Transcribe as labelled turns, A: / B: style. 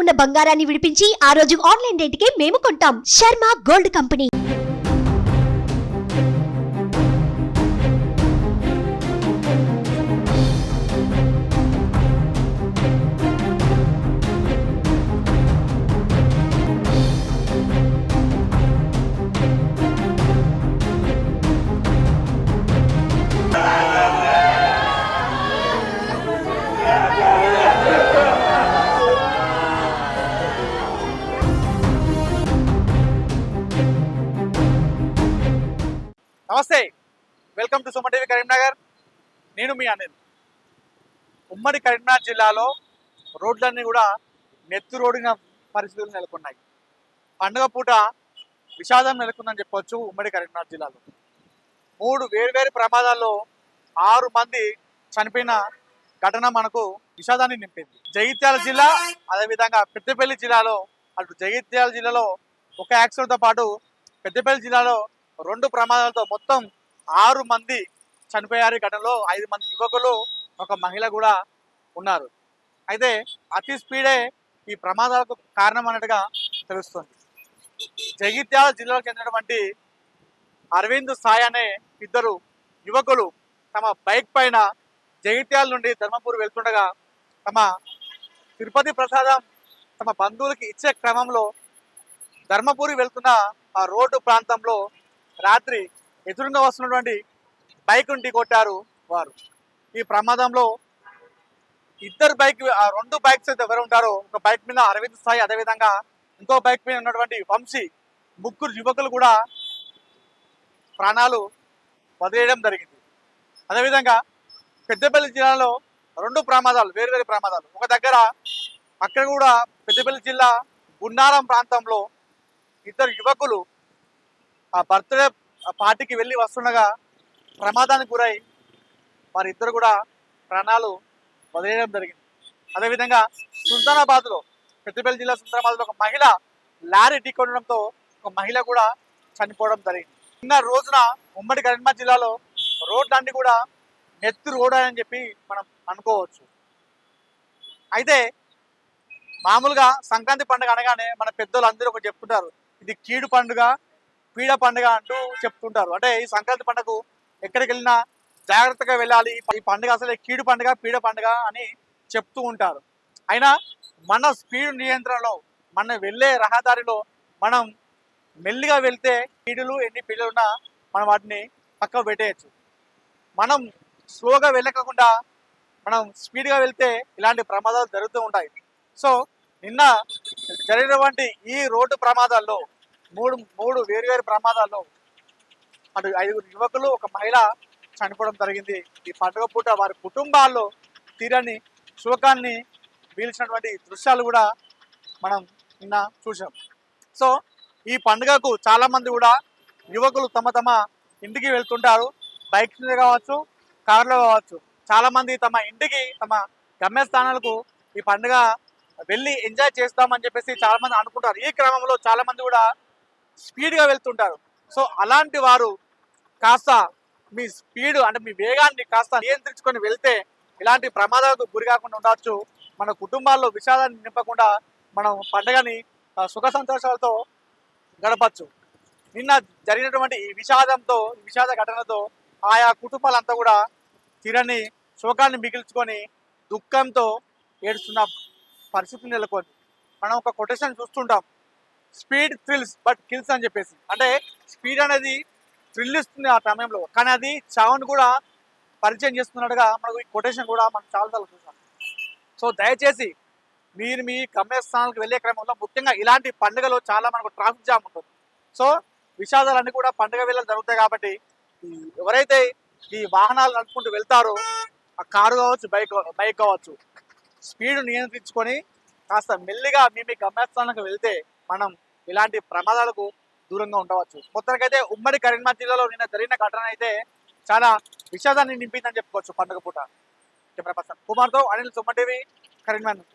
A: ఉన్న బంగారాన్ని విడిపించి ఆ రోజు ఆన్లైన్ రేటుకే మేము కొంటాం. Sharma gold company.
B: నమస్తే, welcome to Suman TV Karimnagar. నేను మీ అనిల్. ఉమ్మడి కరీంనగర్ జిల్లాలో రోడ్లన్నీ కూడా నెత్తు రోడ్డున పరిస్థితులు నెలకొన్నాయి. పండుగ పూట విషాదం నెలకొందని చెప్పవచ్చు. ఉమ్మడి కరీంనగర్ జిల్లాలో 3 వేర్వేరు ప్రమాదాల్లో 6 మంది చనిపోయిన ఘటన మనకు విషాదాన్ని నింపింది. జగిత్యాల జిల్లా, అదేవిధంగా పెద్దపల్లి జిల్లాలో, అటు జగిత్యాల జిల్లాలో ఒక యాక్సిడెంట్తో పాటు పెద్దపల్లి జిల్లాలో 2 ప్రమాదాలతో మొత్తం 6 మంది చనిపోయారు. ఈ ఘటనలో 5 మంది యువకులు, ఒక మహిళ కూడా ఉన్నారు. అయితే అతి స్పీడే ఈ ప్రమాదాలకు కారణం అన్నట్టుగా తెలుస్తుంది. జగిత్యాల జిల్లాకు చెందినటువంటి అరవింద్ సాయి అనే 2 యువకులు తమ బైక్ పైన జగిత్యాల నుండి ధర్మపూర్ వెళ్తుండగా తమ తిరుపతి ప్రసాదం తమ బంధువులకి ఇచ్చే క్రమంలో ధర్మపూరి వెళ్తున్న ఆ రోడ్డు ప్రాంతంలో రాత్రి ఎదురుగా వస్తున్నటువంటి బైక్ను ఢీకొట్టారు వారు. ఈ ప్రమాదంలో 2 బైక్స్ అయితే ఎవరు ఉంటారో, ఒక బైక్ మీద అరవింద్ సాయి, అదేవిధంగా ఇంకో బైక్ మీద ఉన్నటువంటి వంశీ, 3 యువకులు కూడా ప్రాణాలు వదిలేయడం జరిగింది. అదేవిధంగా పెద్దపల్లి జిల్లాలో 2 ప్రమాదాలు, వేరువేరు ప్రమాదాలు. ఒక దగ్గర అక్కడ కూడా పెద్దపల్లి జిల్లా గున్నారం ప్రాంతంలో 2 యువకులు ఆ బర్త్డే పార్టీకి వెళ్ళి వస్తుండగా ప్రమాదానికి గురై వారిద్దరు కూడా ప్రాణాలు వదిలేయడం జరిగింది. అదేవిధంగా సుల్తానాబాద్లో, పెద్దపల్లి జిల్లా సుల్తానాబాద్లో ఒక మహిళ లారీ ఢీకొనడంతో ఒక మహిళ కూడా చనిపోవడం జరిగింది. నిన్న రోజున ఉమ్మడి కరీంనగర్ జిల్లాలో రోడ్లన్నీ కూడా నెత్తు రోడ్ అని చెప్పి మనం అనుకోవచ్చు. అయితే మామూలుగా సంక్రాంతి పండుగ అనగానే మన పెద్దోళ్ళు అందరూ ఒకటి చెప్తుంటారు, ఇది కీడు పండుగ, పీడ పండుగ అంటూ చెప్తుంటారు. అంటే ఈ సంక్రాంతి పండుగకు ఎక్కడికి వెళ్ళినా జాగ్రత్తగా వెళ్ళాలి, ఈ పండుగ అసలే కీడు పండుగ, పీడ పండుగ అని చెప్తూ ఉంటారు. అయినా మన స్పీడ్ నియంత్రణలో, మన వెళ్ళే రహదారిలో మనం మెల్లిగా వెళ్తే కీడులు ఎన్ని పీడలు ఉన్నా మనం వాటిని పక్కకు పెట్టేయచ్చు. మనం స్లోగా వెళ్ళకుండా మనం స్పీడ్గా వెళ్తే ఇలాంటి ప్రమాదాలు జరుగుతూ ఉంటాయి. సో నిన్న జరిగినటువంటి ఈ రోడ్డు ప్రమాదాల్లో మూడు వేరువేరు ప్రమాదాల్లో అటు 5 యువకులు, ఒక మహిళ చనిపోవడం జరిగింది. ఈ పండుగ పూట వారి కుటుంబాల్లో తీరని శోకాన్ని పీల్చినటువంటి దృశ్యాలు కూడా మనం నిన్న చూసాం. సో ఈ పండుగకు చాలామంది కూడా యువకులు తమ ఇంటికి వెళ్తుంటారు. బైక్స్ మీద కావచ్చు, కార్లో కావచ్చు. చాలామంది తమ ఇంటికి, తమ గమ్యస్థానాలకు ఈ పండుగ వెళ్ళి ఎంజాయ్ చేస్తామని చెప్పేసి చాలామంది అనుకుంటారు. ఈ క్రమంలో చాలామంది కూడా స్పీడ్గా వెళ్తుంటారు. సో అలాంటి వారు కాస్త మీ స్పీడ్, అంటే మీ వేగాన్ని కాస్త నియంత్రించుకొని వెళ్తే ఇలాంటి ప్రమాదాలకు గురి కాకుండా ఉండవచ్చు. మన కుటుంబాల్లో విషాదాన్ని నింపకుండా మనం పండుగని సుఖ సంతోషాలతో గడపచ్చు. నిన్న జరిగినటువంటి ఈ విషాద ఘటనతో ఆయా కుటుంబాలంతా కూడా తీరని శోకాన్ని మిగిల్చుకొని దుఃఖంతో ఏడుస్తున్న పరిస్థితి నెలకొంది. మనం ఒక కొటేషన్ చూస్తుంటాం, స్పీడ్ థ్రిల్స్ బట్ కిల్స్ అని చెప్పేసి. అంటే స్పీడ్ అనేది థ్రిల్ ఇస్తుంది ఆ సమయంలో, కానీ అది చావును కూడా పరిచయం చేస్తున్నట్టుగా మనకు ఈ కొటేషన్ కూడా మనం చాలాసార్లు చూసాం. సో దయచేసి మీరు మీ గమ్యస్థానాలకు వెళ్ళే క్రమంలో, ముఖ్యంగా ఇలాంటి పండుగలో చాలా మనకు ట్రాఫిక్ జామ్ ఉంటుంది. సో విషాదాలన్నీ కూడా పండుగ వేళలు జరుగుతాయి. కాబట్టి ఎవరైతే ఈ వాహనాలు నడుపుకుంటూ వెళ్తారో, ఆ కారు కావచ్చు, బైక్ కావచ్చు, స్పీడ్ నియంత్రించుకొని కాస్త మెల్లిగా మీ గమ్యస్థానాలకు వెళ్తే మనం ఇలాంటి ప్రమాదాలకు దూరంగా ఉండవచ్చు. మొత్తానికైతే ఉమ్మడి కరీంనగర్ జిల్లాలో నిన్న జరిగిన ఘటన అయితే చాలా విషాదాన్ని నింపిందని చెప్పుకోవచ్చు. పండుగ పూట కెమెరా పర్సన్ కుమార్తో అనిల్, సుమన్ టీవీ, కరీంనగర్.